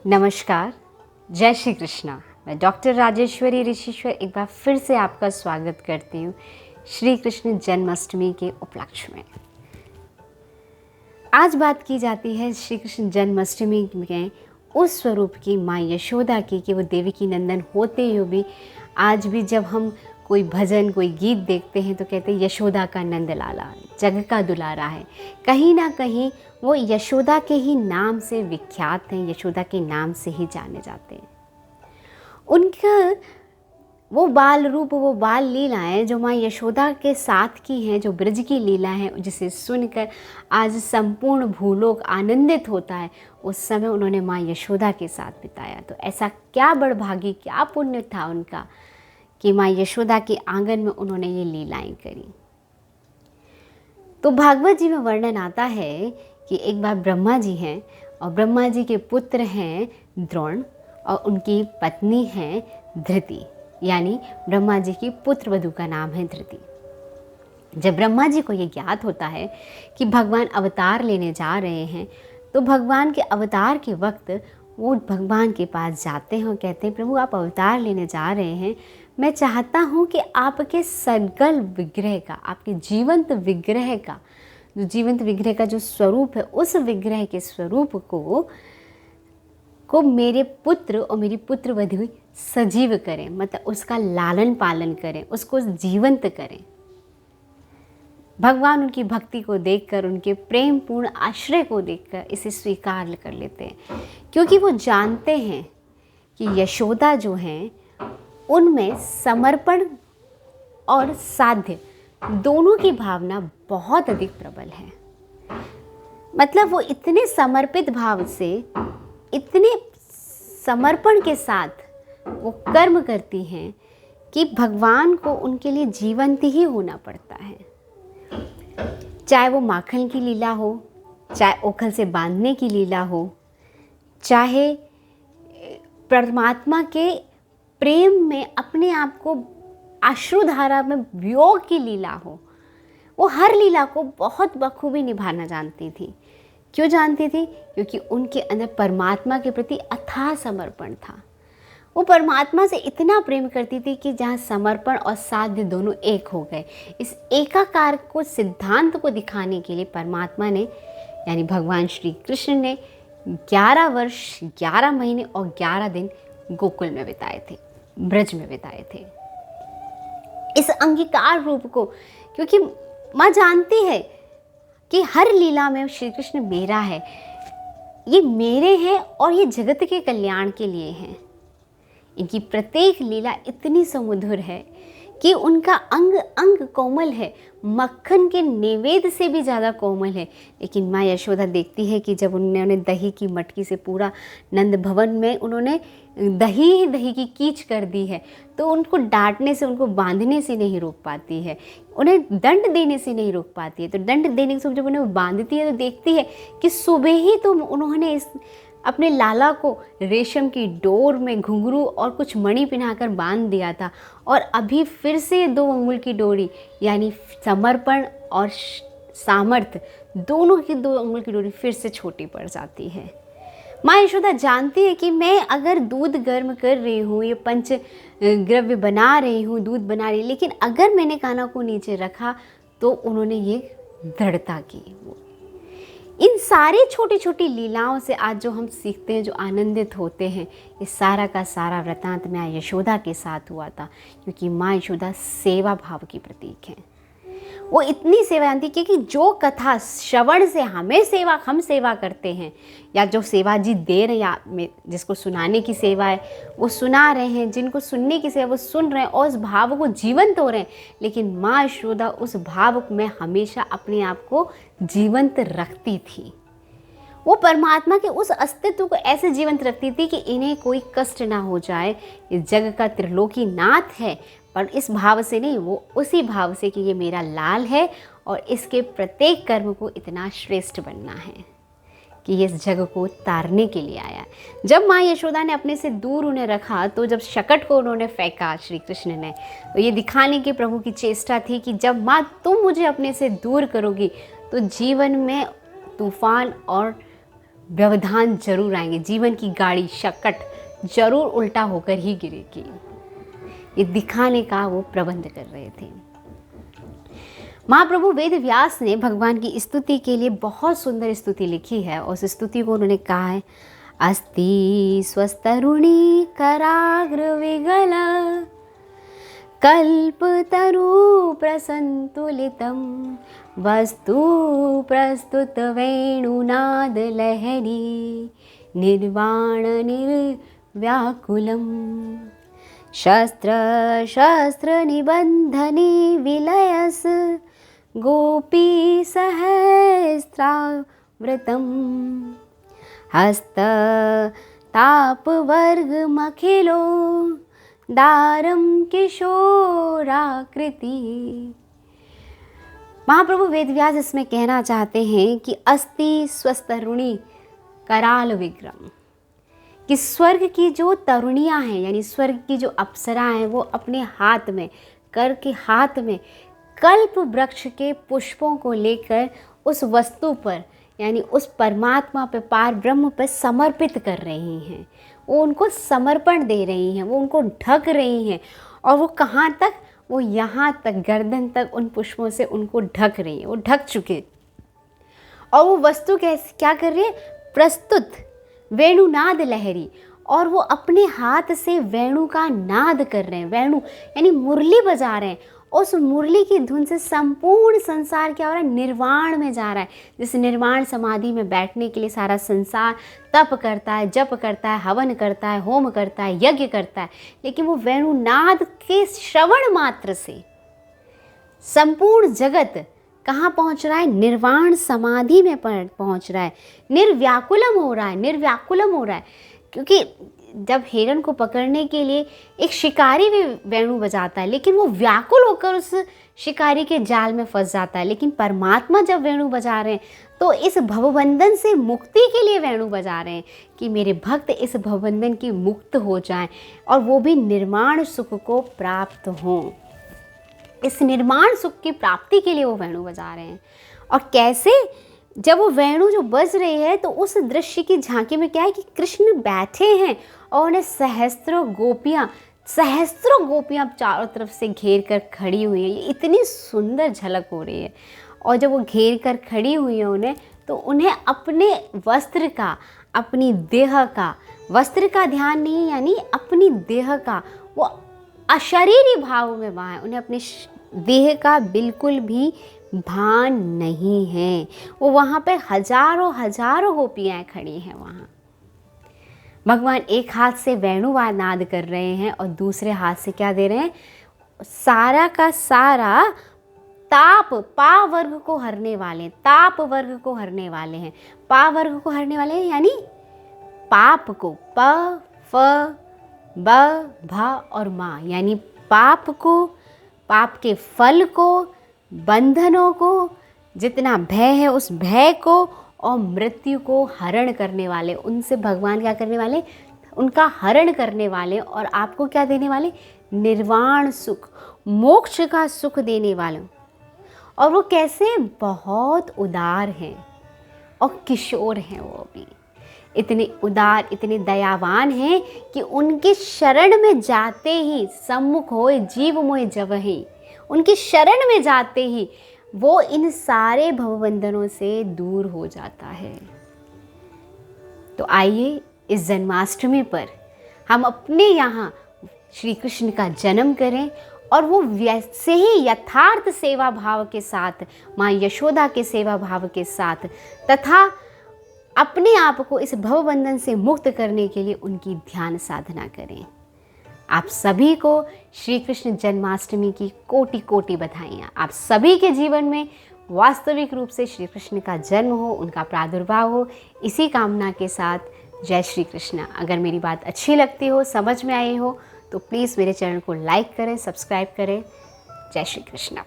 नमस्कार, जय श्री कृष्णा। मैं डॉक्टर राजेश्वरी ऋषिश्वर एक बार फिर से आपका स्वागत करती हूँ श्री कृष्ण जन्माष्टमी के उपलक्ष्य में। आज बात की जाती है श्री कृष्ण जन्माष्टमी में उस स्वरूप की, माँ यशोदा की, कि वो देवकी नंदन होते हुए भी आज भी जब हम कोई भजन, कोई गीत देखते हैं तो कहते हैं यशोदा का नंद लाला, जग का दुलारा है। कहीं ना कहीं वो यशोदा के ही नाम से विख्यात हैं, यशोदा के नाम से ही जाने जाते हैं। उनका वो बाल रूप, वो बाल लीलाएं जो माँ यशोदा के साथ की हैं, जो ब्रज की लीला है, जिसे सुनकर आज संपूर्ण भूलोक आनंदित होता है, उस समय उन्होंने माँ यशोदा के साथ बिताया। तो ऐसा क्या बड़भागी, क्या पुण्य था उनका कि माँ यशोदा के आंगन में उन्होंने ये लीलाएं करी। तो भागवत जी में वर्णन आता है कि एक बार ब्रह्मा जी हैं और ब्रह्मा जी के पुत्र हैं द्रोण और उनकी पत्नी हैं धृति, यानी ब्रह्मा जी की पुत्र वधू का नाम है धृति। जब ब्रह्मा जी को ये ज्ञात होता है कि भगवान अवतार लेने जा रहे हैं, तो भगवान के अवतार के वक्त वो भगवान के पास जाते हैं और कहते हैं, प्रभु आप अवतार लेने जा रहे हैं, मैं चाहता हूँ कि आपके सकल विग्रह का, आपके जीवंत विग्रह का, जीवंत विग्रह का जो स्वरूप है, उस विग्रह के स्वरूप को मेरे पुत्र और मेरी पुत्र वधू सजीव करें, मतलब उसका लालन पालन करें, उसको जीवंत करें। भगवान उनकी भक्ति को देखकर, उनके प्रेम पूर्ण आश्रय को देखकर इसे स्वीकार कर लेते हैं, क्योंकि वो जानते हैं कि यशोदा जो हैं उनमें समर्पण और साध्य दोनों की भावना बहुत अधिक प्रबल है। मतलब वो इतने समर्पित भाव से, इतने समर्पण के साथ वो कर्म करती हैं कि भगवान को उनके लिए जीवंत ही होना पड़ता है। चाहे वो माखन की लीला हो, चाहे ओखल से बांधने की लीला हो, चाहे परमात्मा के प्रेम में अपने आप को अश्रुधारा में वियोग की लीला हो, वो हर लीला को बहुत बखूबी निभाना जानती थी। क्यों जानती थी? क्योंकि उनके अंदर परमात्मा के प्रति अथाह समर्पण था। वो परमात्मा से इतना प्रेम करती थी कि जहाँ समर्पण और साध्य दोनों एक हो गए। इस एकाकार को, सिद्धांत को दिखाने के लिए परमात्मा ने, यानी भगवान श्री कृष्ण ने 11 वर्ष, 11 महीने और 11 दिन गोकुल में बिताए थे, ब्रज में बिताए थे। इस अंगीकार रूप को, क्योंकि माँ जानती है कि हर लीला में श्री कृष्ण मेरा है, ये मेरे हैं और ये जगत के कल्याण के लिए हैं। इनकी प्रत्येक लीला इतनी सुमधुर है कि उनका अंग अंग कोमल है, मक्खन के नैवेद्य से भी ज़्यादा कोमल है। लेकिन माँ यशोदा देखती है कि जब उन्होंने दही की मटकी से पूरा नंद भवन में उन्होंने दही की कीच कर दी है, तो उनको डांटने से, उनको बांधने से नहीं रोक पाती है, उन्हें दंड देने से नहीं रोक पाती है। तो दंड देने से जब उन्हें बांधती है तो देखती है कि सुबह ही तो उन्होंने अपने लाला को रेशम की डोर में घुंघरू और कुछ मणि पहनाकर बांध दिया था, और अभी फिर से 2 अंगुल की डोरी, यानी समर्पण और सामर्थ्य दोनों की 2 अंगुल की डोरी फिर से छोटी पड़ जाती है। माँ यशोदा जानती है कि मैं अगर दूध गर्म कर रही हूँ, ये पंच द्रव्य बना रही हूँ, दूध बना रही, लेकिन अगर मैंने कान्हा को नीचे रखा तो उन्होंने ये दृढ़ता की। इन सारी छोटी छोटी लीलाओं से आज जो हम सीखते हैं, जो आनंदित होते हैं, ये सारा का सारा वृतांत माँ यशोदा के साथ हुआ था, क्योंकि माँ यशोदा सेवा भाव की प्रतीक है। वो इतनी सेवा जानती, क्योंकि जो कथा श्रवण से हम सेवा करते हैं, या जो सेवा जी दे रहे हैं, या जिसको सुनाने की सेवा है वो सुना रहे हैं, जिनको सुनने की सेवा वो सुन रहे हैं और उस भाव को जीवंत हो रहे हैं। लेकिन माँ यशोदा उस भाव में हमेशा अपने आप को जीवंत रखती थी। वो परमात्मा के उस अस्तित्व को ऐसे जीवंत रखती थी कि इन्हें कोई कष्ट ना हो जाए। इस जग का त्रिलोकी नाथ है, पर इस भाव से नहीं, वो उसी भाव से कि ये मेरा लाल है और इसके प्रत्येक कर्म को इतना श्रेष्ठ बनना है कि ये इस जग को तारने के लिए आया। जब माँ यशोदा ने अपने से दूर उन्हें रखा, तो जब शकट को उन्होंने फेंका श्री कृष्ण ने, तो ये दिखाने की प्रभु की चेष्टा थी कि जब माँ तुम मुझे अपने से दूर करोगी तो जीवन में तूफान और व्यवधान जरूर आएंगे, जीवन की गाड़ी शक्कट जरूर उल्टा होकर ही गिरेगी। ये दिखाने का वो प्रबंध कर रहे थे। महाप्रभु वेद व्यास ने भगवान की स्तुति के लिए बहुत सुंदर स्तुति लिखी है, और उस स्तुति को उन्होंने कहा है, अस्ति स्वस्तरुणी कराग्र विगल कल्पतरु प्रसंतुलितं वस्तु प्रस्तुत वेणुनाद लहरी निर्वाण निर्व्याकुलम् शस्त्र शस्त्र निबंधने विलयस गोपी सहस्रावृतम् हस्त तापवर्गमखिलो दारम किशोराकृति। महाप्रभु वेदव्यास इसमें कहना चाहते हैं कि अस्ति स्वस्तरुणी कराल विक्रम, कि स्वर्ग की जो तरुणियाँ हैं, यानी स्वर्ग की जो अप्सराएं हैं, वो अपने हाथ में, कर के हाथ में कल्प वृक्ष के पुष्पों को लेकर उस वस्तु पर, यानी उस परमात्मा पे, पार ब्रह्म पर समर्पित कर रही हैं। वो उनको समर्पण दे रही हैं, वो उनको ढक रही हैं। और वो कहाँ तक? वो यहाँ तक, गर्दन तक उन पुष्पों से उनको ढक रही हैं, वो ढक चुके। और वो वस्तु कैसे क्या कर रही है? प्रस्तुत वेणुनाद लहरी, और वो अपने हाथ से वेणु का नाद कर रहे हैं। वेणु यानी मुरली बजा रहे हैं। उस मुरली की धुन से संपूर्ण संसार क्या हो रहा है? निर्वाण में जा रहा है। जिस निर्वाण समाधि में बैठने के लिए सारा संसार तप करता है, जप करता है, हवन करता है, होम करता है, यज्ञ करता है, लेकिन वो वेणुनाद के श्रवण मात्र से संपूर्ण जगत कहाँ पहुँच रहा है? निर्वाण समाधि में पहुँच रहा है, निर्व्याकुलम हो रहा है, निर्व्याकुलम हो रहा है। क्योंकि जब हिरण को पकड़ने के लिए एक शिकारी भी वेणु बजाता है, लेकिन वो व्याकुल होकर उस शिकारी के जाल में फंस जाता है। लेकिन परमात्मा जब वेणु बजा रहे हैं तो इस भवबंधन से मुक्ति के लिए वेणु बजा रहे हैं, कि मेरे भक्त इस भवबंधन की मुक्त हो जाएं और वो भी निर्माण सुख को प्राप्त हों। इस निर्माण सुख की प्राप्ति के लिए वो वेणु बजा रहे हैं। और कैसे? जब वो वेणु जो बज रही है तो उस दृश्य की झांकी में क्या है कि कृष्ण बैठे हैं और उन्हें सहस्त्रों गोपियाँ चारों तरफ से घेर कर खड़ी हुई हैं। ये इतनी सुंदर झलक हो रही है। और जब वो घेर कर खड़ी हुई है उन्हें, तो उन्हें अपने वस्त्र का, अपनी देह का, वस्त्र का ध्यान नहीं, यानी अपनी देह का, वो अशरीरी भाव में वहाँ है। उन्हें अपने देह का बिल्कुल भी भान नहीं है। वो वहाँ पे हजारों हजारों गोपियाँ खड़ी हैं वहाँ। भगवान एक हाथ से वेणुनाद कर रहे हैं और दूसरे हाथ से क्या दे रहे हैं? सारा का सारा ताप, पा वर्ग को हरने वाले, ताप वर्ग को हरने वाले हैं। पा वर्ग को हरने वाले हैं यानी पाप को, प, फ, ब, भ और मा, यानी पाप को, पाप के फल को, बंधनों को, जितना भय है उस भय को, और मृत्यु को हरण करने वाले। उनसे भगवान क्या करने वाले? उनका हरण करने वाले। और आपको क्या देने वाले? निर्वाण सुख, मोक्ष का सुख देने वाले। और वो कैसे? बहुत उदार हैं और किशोर हैं। वो भी इतने उदार, इतने दयावान हैं कि उनके शरण में जाते ही सम्मुख होए जीव मोहि जवहि, उनकी शरण में जाते ही वो इन सारे भवबंधनों से दूर हो जाता है। तो आइए इस जन्माष्टमी पर हम अपने यहाँ श्री कृष्ण का जन्म करें और वो वैसे ही यथार्थ सेवा भाव के साथ, माँ यशोदा के सेवा भाव के साथ, तथा अपने आप को इस भवबंधन से मुक्त करने के लिए उनकी ध्यान साधना करें। आप सभी को श्री कृष्ण जन्माष्टमी की कोटि कोटि बधाइयाँ। आप सभी के जीवन में वास्तविक रूप से श्री कृष्ण का जन्म हो, उनका प्रादुर्भाव हो, इसी कामना के साथ जय श्री कृष्ण। अगर मेरी बात अच्छी लगती हो, समझ में आई हो, तो प्लीज़ मेरे चैनल को लाइक करें, सब्सक्राइब करें। जय श्री कृष्ण।